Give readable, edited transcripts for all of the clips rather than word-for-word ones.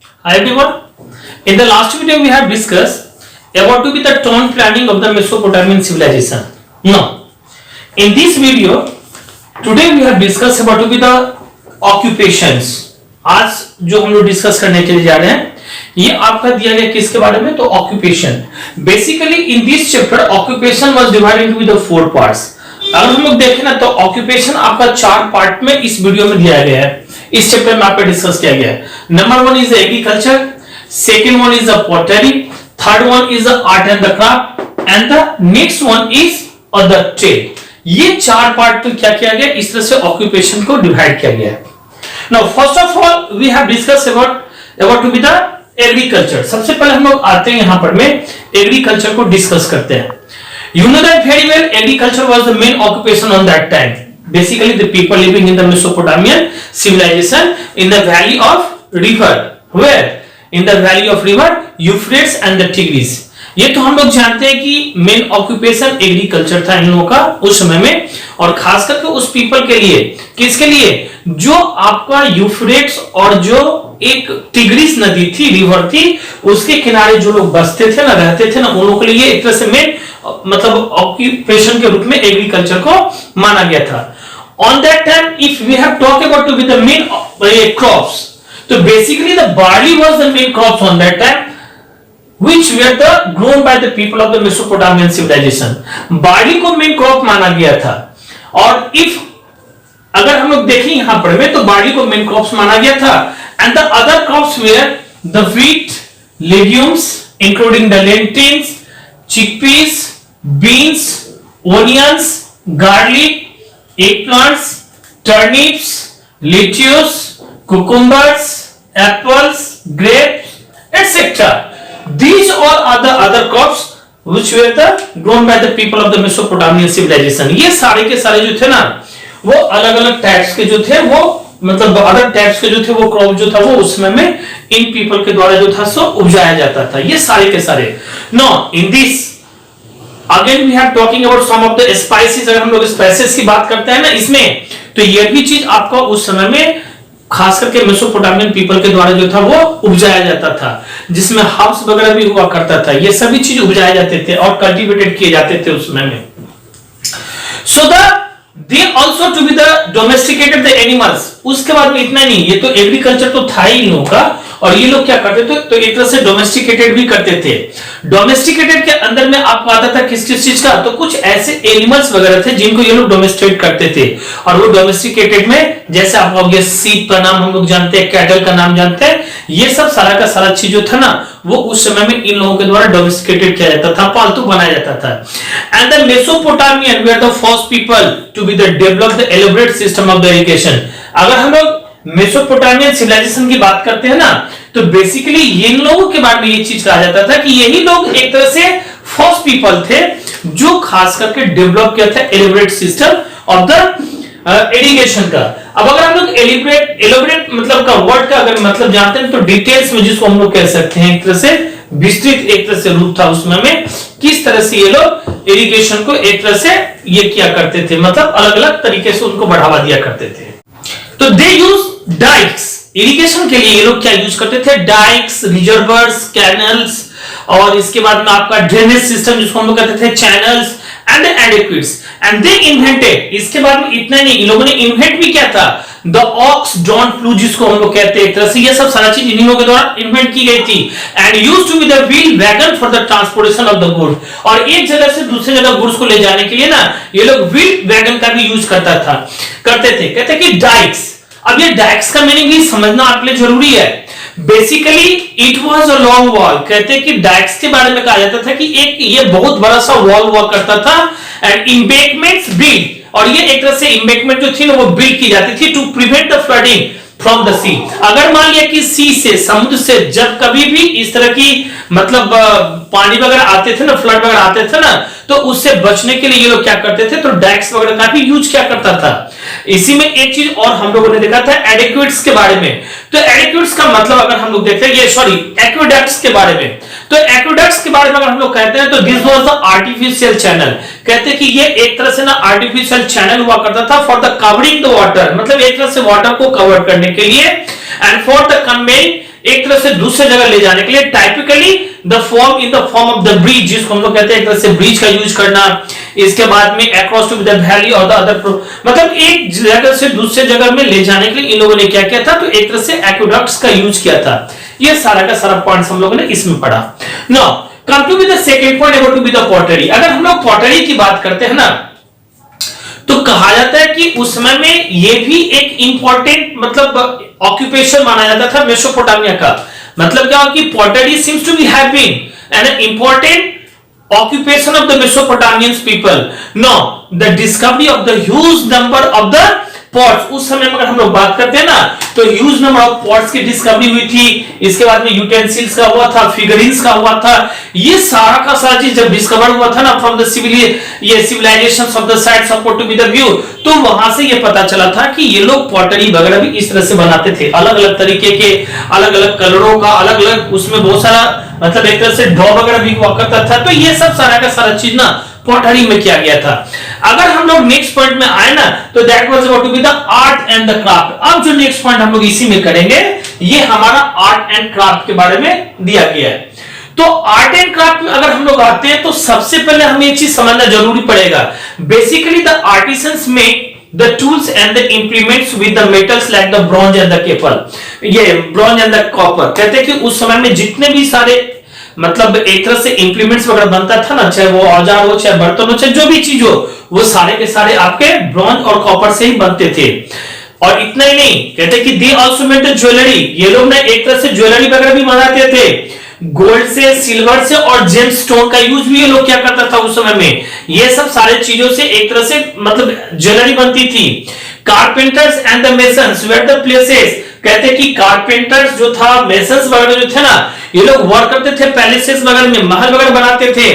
Hi everyone. In the last video we have discussed about to be the town planning of the Mesopotamian civilization. Now, in this video today we have discussed about to be the occupations. आज जो हम लोग discuss करने के लिए जा रहे हैं ये आपका दिया गया किसके बारे में, तो occupation. Basically in this chapter occupation was divided into the 4 parts. अगर हम लोग देखें ना तो ऑक्यूपेशन आपका 4 पार्ट में इस वीडियो में दिया गया है, इस चैप्टर में आपको डिस्कस किया गया है. Number 1 is agriculture, second one is the pottery, third one is the art and the craft and the next one is the trade. ये 4 पार्ट में क्या किया गया, इस तरह से ऑक्यूपेशन को डिवाइड किया गया है. Now first of all we have discuss about to be the agriculture. सबसे पहले हम लोग आते हैं यहां पर में एग्रीकल्चर को डिस्कस करते हैं. You know that very well, agriculture was the main occupation on that time. Basically, the people living in the Mesopotamian civilization in the valley of river. Where? In the valley of river Euphrates and the Tigris. ये तो हम लोग जानते हैं कि main occupation agriculture था इन लोगों का उस समय में, और खास करके उस पीपल के लिए, किसके लिए, जो आपका यूफ्रेट्स और जो एक टिग्रिस नदी थी, रिवर थी, उसके किनारे जो लोग बसते थे ना, रहते थे ना, उन लोगों के लिए एक तरह से मेन मतलब ऑक्यूपेशन के रूप में एग्रीकल्चर को माना गया था. On that time if we have talk about to be the main crops, तो basically the barley was the main crops on that time which were the grown by the people of the Mesopotamian civilization. Barley को main crop माना गया था. और if अगर हम लोग देखें यहां पर में तो बार्ली को मेन क्रॉप्स माना गया था. And the other crops were the wheat, legumes including the lentils, chickpeas, beans, onions, garlic, eggplants, turnips, lettuce, cucumbers, apples, grapes, etc. These all are the other crops which were the grown by the people of the Mesopotamian civilization. ये सारे के सारे जो थे ना वो अलग अलग टाइप्स के जो थे, वो मतलब अदर टाइप्स के जो थे वो क्रॉप जो था वो उस समय में इन पीपल के द्वारा जो था सो उपजाया जाता था. ये सारे के सारे. No in this again we have talking about some of the spices. अगर हम लोग स्पाइसेस की बात करते हैं ना इसमें, तो ये भी चीज आपका उस समय में खास करके मेसोपोटामियन पीपल के द्वारा जो था वो उपजाया जाता था, जिसमें हर्ब्स वगैरह भी हुआ करता था. ये सभी चीज उपजाए जाते थे और कल्टीवेटेड किए जाते थे उस समय में. So they also to be the domesticated the animals. उसके बाद में इतना नहीं, ये तो एग्रीकल्चर तो था ही लोगों का, और ये लोग क्या करते थे, तो एक तरह से डोमेस्टिकेटेड भी करते थे. डोमेस्टिकेटेड के अंदर में आपको आता था किस किस चीज का, तो कुछ ऐसे एनिमल्स वगैरह थे जिनको ये लोग डोमेस्टिकेट करते थे. और वो डोमेस्टिकेटेड में जैसे आप लोग ये सीप का नाम हम लोग जानते हैं, कैटल का नाम जानते हैं, ये सब सारा का सारा चीज जो था ना वो उस समय में इन लोगों के द्वारा डोमेस्टिकेटेड किया जाता था, पालतू बनाया जाता था. And the Mesopotamian were the first people to be the develop the elaborate system of the irrigation. अगर हम लोग मेसोपोटामियन सिविलाइजेशन की बात करते हैं ना, तो बेसिकली इन लोगों के बारे में ये चीज कहा जाता था कि यही लोग एक तरह से फर्स्ट पीपल थे जो खास करके डेवलप किया था elaborate system of the irrigation का. अब अगर हम लोग एलेबोरेट मतलब का वर्ड का अगर मतलब जानते हैं तो डिटेल्स में जिसको हम लोग कह सकते हैं एक तरह से विस्तृत एक तरह से रूप था उसमें में, किस तरह से ये लोग इरिगेशन को एक तरह से ये किया करते थे, मतलब अलग अलग तरीके से उनको बढ़ावा दिया करते थे. तो दे यूज डाइक्स. इरिगेशन के लिए ये लोग क्या यूज करते थे, डाइक्स, रिजर्वर्स, कैनल्स, और इसके बाद में आपका ड्रेनेज सिस्टम जिसको हम लोग कहते थे channels and aqueducts. And they invented, इसके बाद में इतना नहीं, इन लोगों ने इन्वेंट भी किया था द ऑक्स ड्रॉन फ्लू जिसको हम लोग कहते हैं एक तरह से. ये सब सारा चीज इन लोगों के द्वारा इन्वेंट की गई थी. And used to be the wheel wagon for the transportation of the goods. और एक जगह से दूसरी जगह गुड्स को ले जाने के लिए ना ये लोग व्हील वैगन का भी यूज करते थे. कहते कि डाइक्स. अब ये डाइक्स का मीनिंग भी समझना आपके लिए जरूरी है. Basically it was a long wall. कहते कि डाइक्स के बारे में कहा जाता था कि एक ये बहुत बड़ा सा वॉल हुआ करता था एंड एम्बैंकमेंट्स बिल्ड. और ये एक तरह से एम्बैंकमेंट जो थी ना वो बिल्ड की जाती थी to prevent the flooding from the sea. अगर मान लिया कि सी से, समुद्र से जब कभी भी इस तरह की मतलब पानी वगैरह आते थे ना, फ्लड वगैरह आते थे ना, तो उससे बचने के लिए ये लोग क्या करते थे, तो डैक्स वगैरह का भी यूज क्या करता था. इसी में एक चीज और हम लोगों ने देखा था एडिक्विट्स के बारे में. तो एडिक्विट्स का मतलब अगर हम लोग देखते हैं ये सॉरी एक्वेडक्ट्स के बारे में, तो एक्वेडक्ट्स के बारे में अगर हम लोग कहते हैं तो this was the artificial channel. कहते हैं कि ये एक तरह से ना आर्टिफिशियल चैनल हुआ करता था for the covering the water, मतलब एक तरह से वाटर को कवर करने के लिए, एंड फॉर द कन्वेइंग एक तरह से दूसरे जगह ले जाने के लिए typically the form in the form of the bridge, जिसको हम लोग कहते हैं एक तरह से ब्रिज का यूज करना। इसके बाद में अक्रॉस टू द वैली और द अदर, मतलब एक जगह से दूसरे जगह में ले जाने के लिए इन लोगों ने क्या किया था, तो एक तरह से एक्वेडक्ट्स का यूज किया था। ये सारा का सारा पॉइंट्स हम लोगों ने इसमें पढ़ा। Now come to be the second point about to be the pottery. अगर हम लोग पॉटरी की बात करते हैं ना, तो कहा जाता है कि उस समय में ये भी एक इंपॉर्टेंट मतलब ऑक्यूपेशन माना जाता था मेसोपोटामिया का। मतलब क्या हो कि pottery seems to be have been an important occupation of the Mesopotamian people. Now, the discovery of the huge number of the pots, उस समय में अगर हम लोग बात करते हैं ना, तो huge number of pots की डिस्कवरी हुई थी। इसके बाद में यूटेंसिल्स का हुआ था, फिगरिन्स का हुआ था। ये सारा का सारा चीज जब डिस्कवर हुआ था ना from the civilization of the sites support to be the view, तो वहां से ये पता चला था कि ये लोग पॉटरी वगैरह भी इस तरह से बनाते थे, अलग अलग तरीके के, अलग अलग कलरों का, अलग अलग उसमें बहुत सारा मतलब एक तरह से ढो वगैरह भी हुआ करता था। तो ये सब सारा का सारा चीज ना पॉटरी में किया गया था। अगर हम लोग नेक्स्ट पॉइंट में आए ना, तो that was about to be the art and the craft. अब जो नेक्स्ट पॉइंट हम लोग इसी में करेंगे, ये हमारा आर्ट एंड क्राफ्ट के बारे में दिया गया है। तो आर्ट एंड क्राफ्ट में अगर हम लोग आते हैं, तो सबसे पहले हमें एक चीज समझना जरूरी पड़ेगा। Basically the artisans make the tools and the implements with the metals like the bronze and the copper। ये bronze and the copper कहते हैं कि उस समय में जितने भी सारे मतलब एक तरह से इंप्लीमेंट्स वगैरह बनता था ना, चाहे वो औजार हो, चाहे बर्तन हो, चाहे जो भी चीज हो, वो सारे के सारे आपके ब्रॉन्ज और कॉपर से ही बनते थे। और इतना ही नहीं, कहते कि they also made the jewellery. ये लोग ना एक तरह से ज्वेलरी वगैरह भी बनाते थे, गोल्ड से, सिल्वर से और जेम स्टोन का यूज भी ये लोग क्या करता था उस समय में। ये सब सारे चीजों से एक तरह से मतलब ज्वेलरी बनती थी। Carpenters and the masons were the places, कहते कि कारपेंटर्स जो था, मेसन्स वगैरह जो थे ना, ये लोग वर्क करते थे पैलेसेस वगैरह में, महल वगैरह बनाते थे।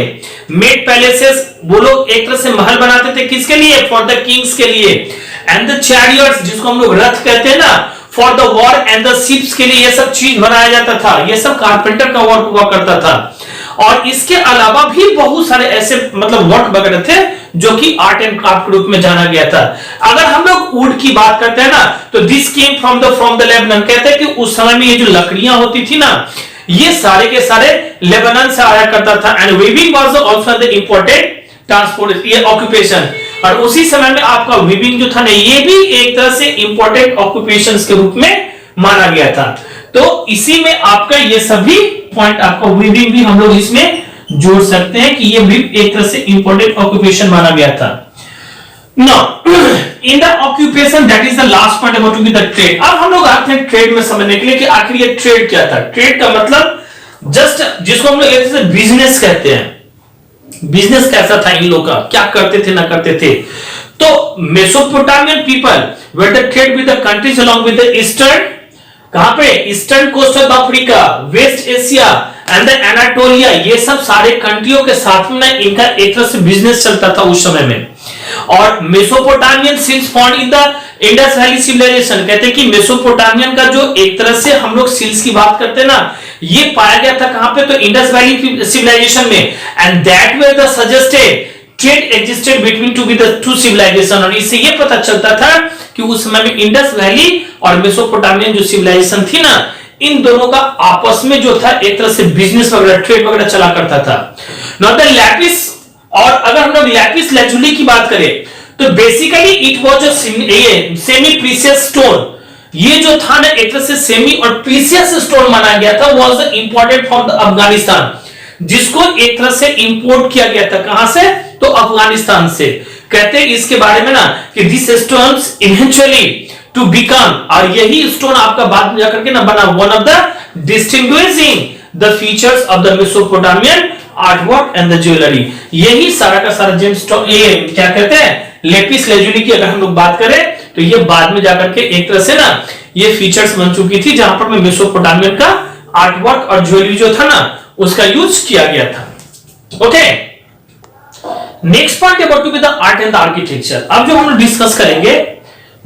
मेड पैलेसेस, वो लोग एक तरह से महल बनाते थे, किसके लिए, फॉर द किंग्स के लिए। एंड द चैरियट्स, जिसको हम लोग रथ कहते हैं ना, for the war and the ships के लिए ये सब चीज बनाया जाता था। ये सब कारपेंटर का वर्क हुआ करता था। और इसके अलावा भी बहुत सारे ऐसे मतलब वर्क वगैरह थे जो कि आर्ट एंड क्राफ्ट के रूप में जाना गया था। अगर हम लोग वुड की बात करते हैं ना, तो this came from the Lebanon. कहते हैं कि उस समय में ये जो लकड़ियां होती थी ना, ये सारे के सारे लेबनान से आया करता था। And weaving was also the important transport, ये ऑक्यूपेशन। और उसी समय में आपका वीविंग जो था ना, ये भी एक तरह से इंपॉर्टेंट ऑक्यूपेशंस के रूप में माना गया था। तो इसी में आपका ये सभी पॉइंट, आपका वीविंग भी हम लोग इसमें जोड़ सकते हैं कि ये भी एक तरह से इंपॉर्टेंट ऑक्यूपेशन माना गया था। Now in the occupation, that is the last point about to be the trade. अब हम लोग आते हैं ट्रेड में समझने के लिए कि आखिर ये ट्रेड क्या था। ट्रेड का मतलब जस्ट जिसको हम लोग एक तरह से बिजनेस कहते हैं। बिजनेस कैसा था इन लोगों का, क्या करते थे ना करते थे। तो Mesopotamian people were the trade with the countries along with the eastern, कहां पे, eastern coast of Africa, west Asia and the Anatolia, ये सब सारे कंट्रियों के साथ में इनका एक तरह से बिजनेस चलता था उस समय में। और Mesopotamian seals found in the Indus valley civilization, कहते हैं कि मेसोपोटामियन का जो एक तरह से हम लोग सिल्स की बात करते हैं ना, ये पाया गया था कहां पे, तो इंडस वैली सिविलाइजेशन में। And that way the suggested trade existed between to be the two civilization. और इससे ये पता चलता था कि उस समय में इंडस वैली और मेसोपोटामियन जो सिविलाइजेशन थी ना, इन दोनों का आपस में जो था एक तरह से बिजनेस वगैरह, ट्रेड वगैरह चला करता था। नाउ द लैपिस, और अगर हम लोग लैपिस लैजुली की बात करें, तो basically it was a semi precious stone. ये जो था ना एक तरह से सेमी और प्रीशियस स्टोन माना गया था, was the imported from the Afghanistan, जिसको एक तरह से इंपोर्ट किया गया था, कहां से, तो अफगानिस्तान से। कहते हैं इसके बारे में ना कि this stones eventually to become, और यही स्टोन आपका बाद में जाकर के ना बना one of the distinguishing the features of the Mesopotamian artwork and the jewellery. यही सारा का सारा जेमस्टोन, ये क्या कहते हैं, लेपिस लेजुली की अगर हम लोग बात करें, तो ये बाद में जाकर के एक तरह से ना ये फीचर्स बन चुकी थी, जहां पर में मेसोपोटामियन का आर्टवर्क और ज्वेलरी जो था ना, उसका यूज किया गया था। Okay, next point about to be the art and the architecture. अब जो हम लोग डिस्कस करेंगे,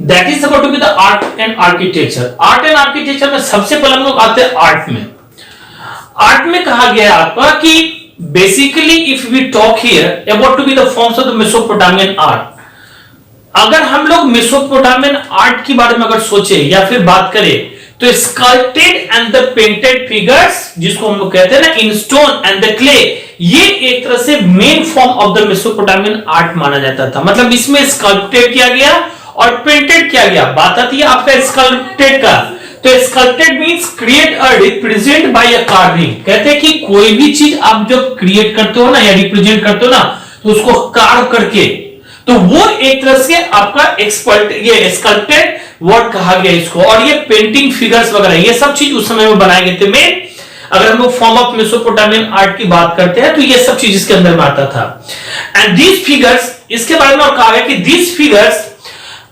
that is about to be the art and architecture. Art and architecture में सबसे पहले हम लोग आते हैं आर्ट में। आर्ट में कहा गया है आपका कि basically if we talk here about to be the forms of the Mesopotamian art, अगर हम लोग मेसोपोटामियन आर्ट के बारे में अगर सोचे या फिर बात करें, तो sculpted and the painted figures, जिसको हम लोग कहते हैं ना in stone and the clay, ये एक तरह से main form of the Mesopotamian art माना जाता था। मतलब इसमें स्कल्प्टेड किया गया और पेंटेड किया गया। बात आती है आपका स्कल्प्टेड का, तो sculpted means create a represent by a carving. कहते हैं कि कोई भी चीज आप जब क्रिएट करते हो ना या रिप्रेजेंट करते हो ना, तो उसको कार्व करके, तो वो एक तरह से आपका एक्सपर्ट, ये स्कल्प्टेड वर्ड कहा गया इसको। और ये पेंटिंग फिगर्स वगैरह ये सब चीज उस समय में बनाए गए थे। में अगर हम लोग फॉर्म ऑफ मेसोपोटामियन आर्ट की बात करते हैं तो ये सब चीज इसके अंदर में आता था। एंड दीज फिगर्स, इसके बारे में और कहा गया कि these figures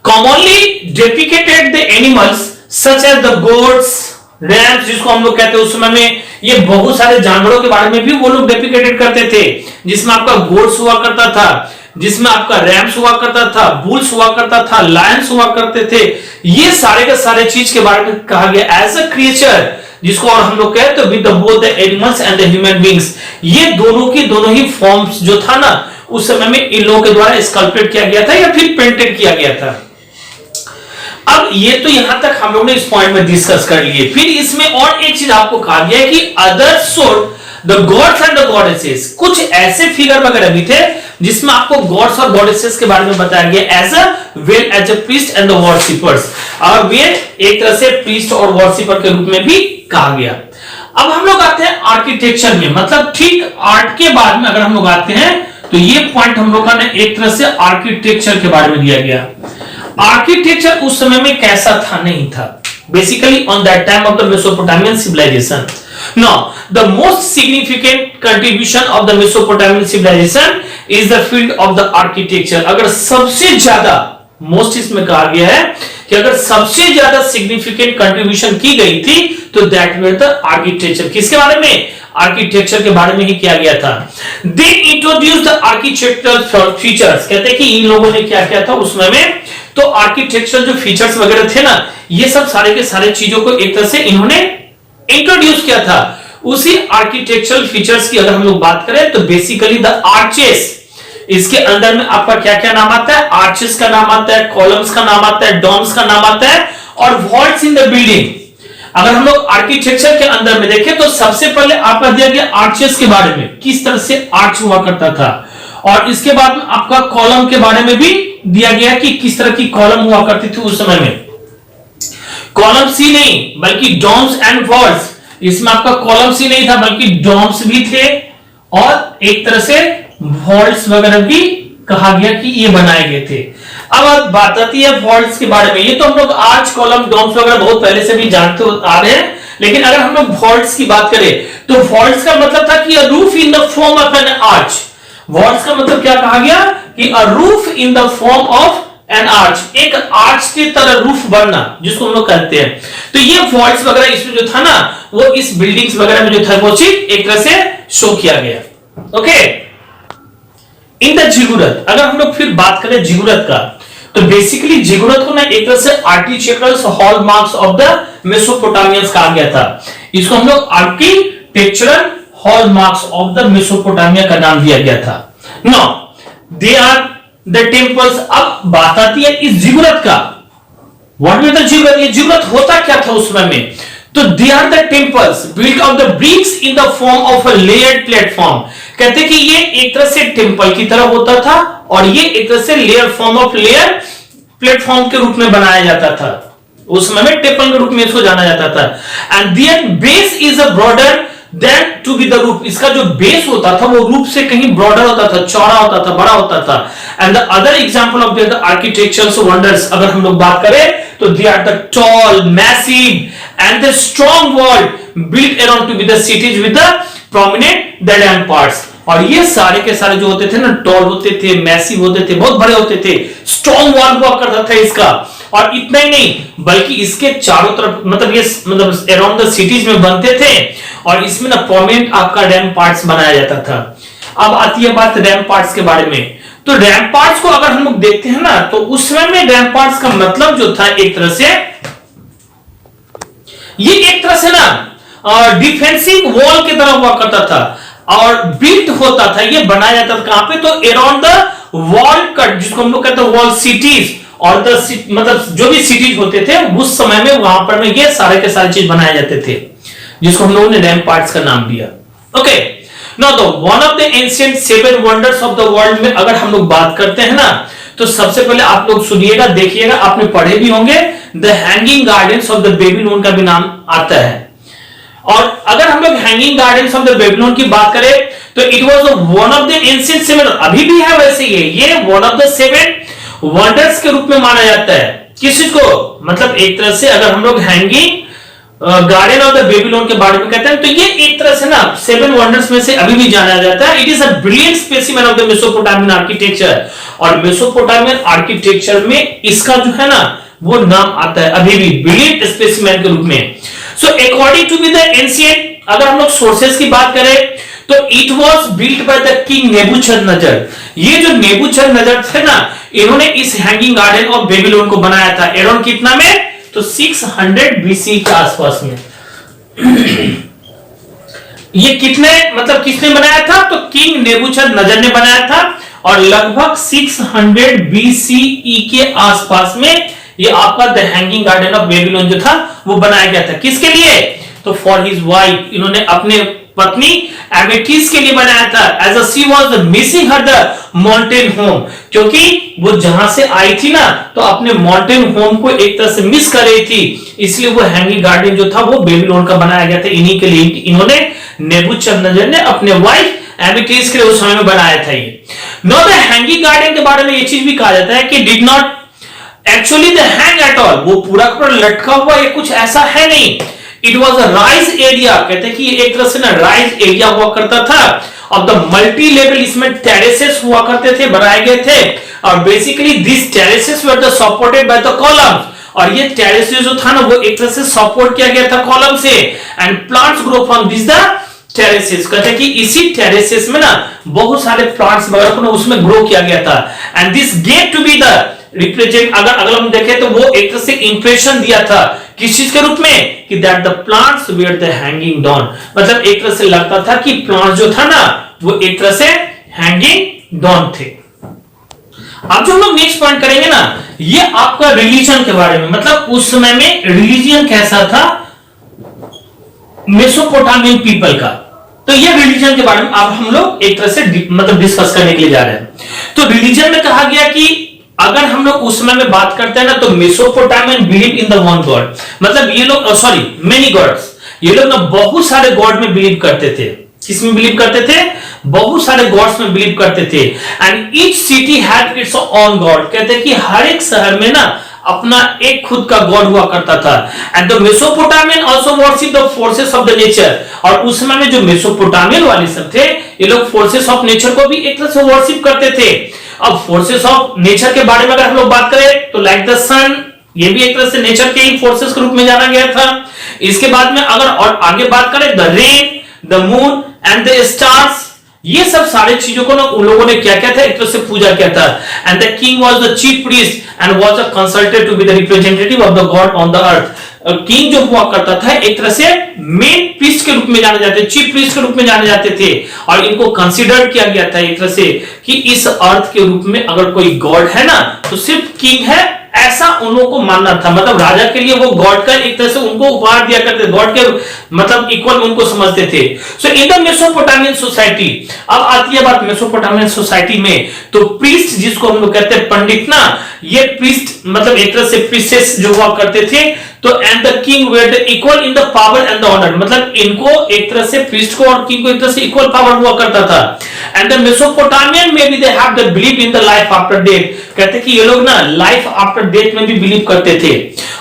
commonly depicted the animals such as the goats, rams, जिसको हम लोग कहते हैं उस समय में ये बहुत सारे जानवरों के बारे में भी वो लोग डेपिकेटेड करते थे, जिसमें आपका गोट्स हुआ करता था, जिसमें आपका रैम्स हुआ करता था, बुल्स हुआ करता था, लायंस हुआ करते थे। ये सारे के सारे चीज के बारे में कहा गया एज अ क्रिएचर, जिसको और हम लोग कहते हैं with both the animals and the human beings. ये दोनों की दोनों ही फॉर्म्स जो था ना उस समय में इन लोगों के द्वारा स्कल्प्टेड किया गया था या फिर पेंटेड किया गया था। अब ये तो यहां तक हम लोग ने इस पॉइंट में डिस्कस कर लिए। फिर इसमें और एक चीज आपको कहा गया है कि other sort the gods and the goddesses, कुछ ऐसे फिगर वगैरह भी थे जिसमें आपको गॉड्स और गॉडेसेस के बारे में बताया गया as a well as a priest and the worshippers, और वे एक तरह से प्रीस्ट और वर्शिपर के रूप में भी कहा गया। अब हम लोग आते हैं आर्किटेक्चर में, मतलब ठीक आर्ट के बाद में अगर हम लोग आते हैं तो ये पॉइंट हम लोग का एक तरह से आर्किटेक्चर के बारे में दिया गया। आर्किटेक्चर उस समय में कैसा था, नहीं था, basically on that time of the Mesopotamian civilization. Now, the most significant contribution of the Mesopotamian civilization is the field of the architecture. अगर सबसे ज्यादा most इसमें कहा गया है कि अगर सबसे ज्यादा significant contribution की गई थी तो that were the architecture। किसके बारे में? आर्किटेक्चर के बारे में ही किया गया था। They introduced the architectural features। कहते हैं कि इन लोगों ने क्या किया था उस समय में, तो आर्किटेक्चर जो फीचर्स वगैरह थे ना, ये सब सारे के सारे चीजों को एक तरह से इन्होंने इंट्रोड्यूस किया था। उसी आर्किटेक्चरल फीचर्स की अगर हम लोग बात करें तो बेसिकली द आर्चेस, इसके अंदर में आपका क्या क्या नाम आता है? आर्चेस का नाम आता है, कॉलम्स का नाम आता है, डोम्स का नाम आता है, और वॉल्स इन द बिल्डिंग। अगर हम लोग आर्किटेक्चर के अंदर में देखें तो सबसे पहले आपका दिया गया आर्चेस के बारे में, किस तरह से आर्च हुआ करता था, और इसके बाद में आपका कॉलम के बारे में भी दिया गया कि किस तरह की कॉलम हुआ करती थी उस समय में। कॉलम सी नहीं बल्कि डोम्स एंड वॉल्स, इसमें आपका कॉलम सी नहीं था बल्कि डोम्स भी थे, और एक तरह से वॉल्स वगैरह भी कहा गया कि ये बनाए गए थे। अब बात आती है वॉल्स के बारे में, ये तो हम लोग आर्च, कॉलम, डोम्स वगैरह बहुत पहले से भी जानते आ रहे हैं, लेकिन अगर हम लोग वॉल्स की बात करें तो वॉल्स का मतलब था कि a roof in the form of N arch. Walls का मतलब क्या कहा गया कि a roof in the form of N arch, एक आर्च की तरह रूफ बनना, जिसको हम लोग कहते हैं। तो ये वॉल्स वगैरह इसमें जो था ना, वो इस बिल्डिंग्स वगैरह में जो था वो चीज एक तरह से शो किया गया। ओके, इन द जिगुरत, अगर हम लोग फिर बात करें जिगुरत का, तो बेसिकली जिगुरत को ना एक तरह से architectural hallmarks of the Mesopotamians कहा गया था। इसको हम लोग architectural hallmarks of the Mesopotamia का नाम दिया गया था। No they are the temples. अब बात आती है इस जिगुरत का, व्हाट इज द जिगुरत, ये जिगुरत होता क्या था उस समय में? तो they are the temples built of the bricks in the form of a layered platform. कहते कि ये एक तरह से टेम्पल की तरह होता था, और ये एक तरह से layer form of layer platform के रूप में बनाया जाता था। उस समय में टेम्पल के रूप में इसको जाना जाता था। And their base is a broader than to be the roof. इसका जो बेस होता था वो रूफ से कहीं ब्रॉडर होता था, चौड़ा होता था, बड़ा होता था। And the other example of the architectural wonders, अगर हम लोग बात करें तो they are the tall, massive and the strong wall built around to be the cities with the prominent the ramparts. और ये सारे के सारे जो होते थे ना, टॉल होते थे, मैसिव होते थे, बहुत बड़े होते थे, स्ट्रॉन्ग वॉल हुआ करता था इसका। और इतना ही नहीं बल्कि इसके चारों तरफ मतलब ये मतलब अराउंड द सिटीज में बनते थे, और इसमें ना प्रोमिनेंट आपका रैम्पार्ट्स बनाया जाता था। अब आती है बात रैम्पार्ट्स के बारे में। तो रैम्पार्ट्स को अगर हम लोग देखते हैं ना, तो उस समय में रैम्पार्ट्स का मतलब जो था एक तरह से, ये एक तरह से ना डिफेंसिव वॉल की तरह हुआ करता था, और बिल्ट होता था, ये बनाया जाता था कहां पे? तो अराउंड द वॉल कट, जिसको हम लोग कहते हैं वॉल सिटीज, और मतलब जो भी सिटीज होते थे उस समय में वहां पर में ये सारे के सारे चीज बनाए जाते थे, जिसको हम लोगों ने रैम्पार्ट्स का नाम दिया। Okay, now the one of the ancient seven wonders of the world में अगर हम लोग बात करते हैं ना, तो सबसे पहले आप लोग सुनिएगा, देखिएगा, आपने पढ़े भी होंगे, the hanging gardens of the Babylon का भी नाम आता है। और अगर हम लोग hanging gardens of the Babylon की बात करें तो it was one of the ancient seven, अभी भी है वैसे ये one of the seven wonders के रूप में माना जाता है। किस चीज को, मतलब एक तरह से अगर हम लोग hanging garden of the Babylon के बारे में कहते हैं तो ये एक तरह से ना सेवन वंडर्स में से अभी भी जाना जाता है। It is a brilliant specimen of the Mesopotamian architecture, और मेसोपोटामियन आर्किटेक्चर में इसका जो है ना वो नाम आता है अभी भी ब्रिलियंट स्पेसिमेन के रूप में। So according to be the ancient, अगर हम लोग सोर्सेस की बात करें तो it was built by the king Nebuchadnezzar. ये जो नेबूचदनेस्सर थे ना, इन्होंने इस हैंगिंग गार्डन ऑफ बेबीलोन को बनाया था अराउंड कितना में, तो 600 बीसी के आसपास में। ये कितने मतलब किसने बनाया था, तो किंग नेबूचदनेस्सर ने बनाया था, और लगभग 600 बीसीई के आसपास में ये आपका the hanging garden of Babylon जो था वो बनाया गया था। किसके लिए, तो फॉर हिज वाइफ, इन्होंने अपने पत्नी एमेथिस के लिए बनाया था, as a she was missing her the mountain home, क्योंकि वो जहां से आई थी ना तो अपने माउंटेन होम को एक तरह से मिस कर रही थी, इसलिए वो हैंगिंग गार्डन जो था वो बेबीलोन का बनाया गया था इन्हीं के लिए। इन्होंने नेबूचदनेस्सर ने अपने वाइफ एमेथिस के लिए उस समय में बनाया था ये। नो द हैंगिंग गार्डन के बारे में ये चीज भी कहा जाता है कि did not actually the hang at all, वो पूरा पूरा लटका हुआ ये कुछ ऐसा है नहीं। It was a rise area, कहते हैं कि ये एक तरह से ना राइज एरिया हुआ करता था, और द मल्टी लेवल इसमें टेरेसेस हुआ करते थे, बनाए गए थे, और basically this terraces were the supported by the columns, और ये टेरेसेस जो था ना वो एक तरह से सपोर्ट किया गया था कॉलम से, and plants grow from this the terraces. कहते हैं कि इसी टेरेसेस में ना बहुत सारे प्लांट्स वगैरह को ना उसमें ग्रो किया गया था, and this get to be the represent, अगर हम देखें तो वो एक तरह से इंप्रेशन दिया था किस चीज के रूप में, कि that the plants were the hanging down, मतलब एक तरह से लगता था कि प्लांट्स जो था ना वो एक तरह से हैंगिंग डाउन थे। अब जो हम लोग नेक्स्ट पॉइंट करेंगे ना, ये आपका रिलीजन के बारे में, मतलब उस समय में रिलीजन कैसा था मेसोपोटामियन पीपल का, तो ये रिलीजन के बारे में अब हम लोग एक तरह से मतलब डिस्कस करने के लिए जा रहे हैं। तो रिलीजन में कहा गया कि अगर हम लोग उस समय में बात करते हैं ना तो Mesopotamian believe in the one God, मतलब ये लोग सॉरी मेनी गॉड्स, ये लोग ना बहुत सारे गॉड में बिलीव करते थे। किसमें बिलीव करते थे, बहुत सारे गॉड्स में बिलीव करते थे, and each city had its own God, कहते हैं कि हर एक शहर में ना अपना एक खुद का गॉड हुआ करता था। And the Mesopotamian also worship the forces of the nature, और उस समय में जो मेसोपोटामियन वाले सब थे ये लोग फोर्सेस ऑफ नेचर को भी एक तरह से वर्शिप करते थे। अब फोर्सेस ऑफ नेचर के बारे में अगर हम लोग बात करें तो लाइक द सन, ये भी एक तरह से नेचर के ही फोर्सेस के रूप में जाना गया था। इसके बाद में अगर और आगे बात करें the rain, the moon and the stars, ये सब सारे चीजों को ना उन लोगों ने क्या किया था, एक तरह से पूजा किया था। And the king was the chief priest and was consulted to be the representative of the god on the earth. King जो हुआ करता था एक तरह से मेन प्रीस्ट के रूप में जाने जाते, चीफ प्रीस्ट के रूप में जाने जाते थे, और इनको कंसीडर किया गया था एक तरह से कि इस अर्थ के रूप में अगर कोई गॉड है ना तो सिर्फ किंग है, ऐसा उन लोगों को मानना था। मतलब राजा के लिए वो गॉड का एक तरह से उनको उपहार दिया करते, गॉड के मतलब इक्वल उनको समझते थे। सो इन द मेसोपोटामियन सोसाइटी, अब आती है बात मेसोपोटामियन सोसाइटी में, तो प्रीस्ट जिसको हम लोग कहते हैं पंडित ना, ये प्रीस्ट मतलब एक तरह से प्रीस्टेस जो हुआ करते थे, तो and the king were the equal in the power and the honour, मतलब इनको एक तरह से प्रीस्ट को और किंग को एक तरह से इक्वल पावर हुआ करता था। एंड द मेसोपोटामियन में भी they have the believe in the life after death, कहते हैं कि ये लोग ना लाइफ आफ्टर डेथ में भी बिलीव करते थे।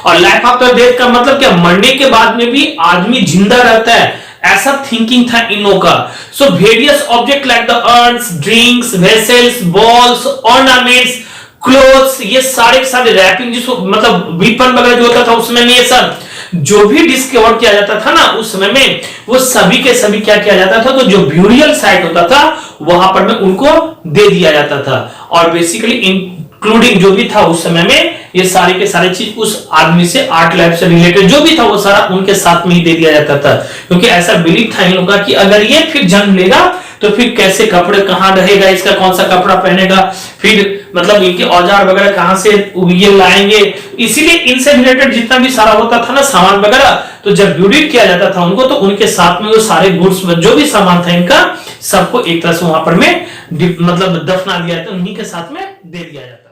और लाइफ आफ्टर डेथ का मतलब क्या, मरने के बाद में भी आदमी जिंदा रहता है, ऐसा थिंकिंग था इन लोगों का। So various object like the earns, drinks, vessels, balls, ornaments, clothes, ये सारे सारे रैपिंग जिसको मतलब वीपन वगैरह जो होता था उसमें ये सब जो भी डिस्कवर किया जाता था ना उस समय में, वो सभी के सभी क्या किया जाता था, तो जो ब्यूरियल साइट होता था वहां पर में उनको दे दिया जाता था। और बेसिकली इंक्लूडिंग जो भी था उस समय में ये सारे के सारे चीज उस आदमी से, आर्ट लाइफ से रिलेटेड जो भी था वो सारा उनके साथ में ही दे दिया जाता था, क्योंकि ऐसा बिलीव था इन लोगों का कि अगर ये फिर जन्म लेगा तो फिर कैसे कपड़े कहां रहेगा, इसका कौन सा कपड़ा पहनेगा, फिर मतलब इनके औजार वगैरह कहां से ये लाएंगे, इसीलिए इनसे रिलेटेड जितना भी सारा होता था ना सामान वगैरह, तो जब ब्यूरिट किया जाता था उनको, तो उनके साथ में वो सारे गुड्स जो भी सामान था इनका सबको एक तरह से वहां पर में मतलब दफना दिया जाता, उन्हीं के साथ में दे दिया जाता।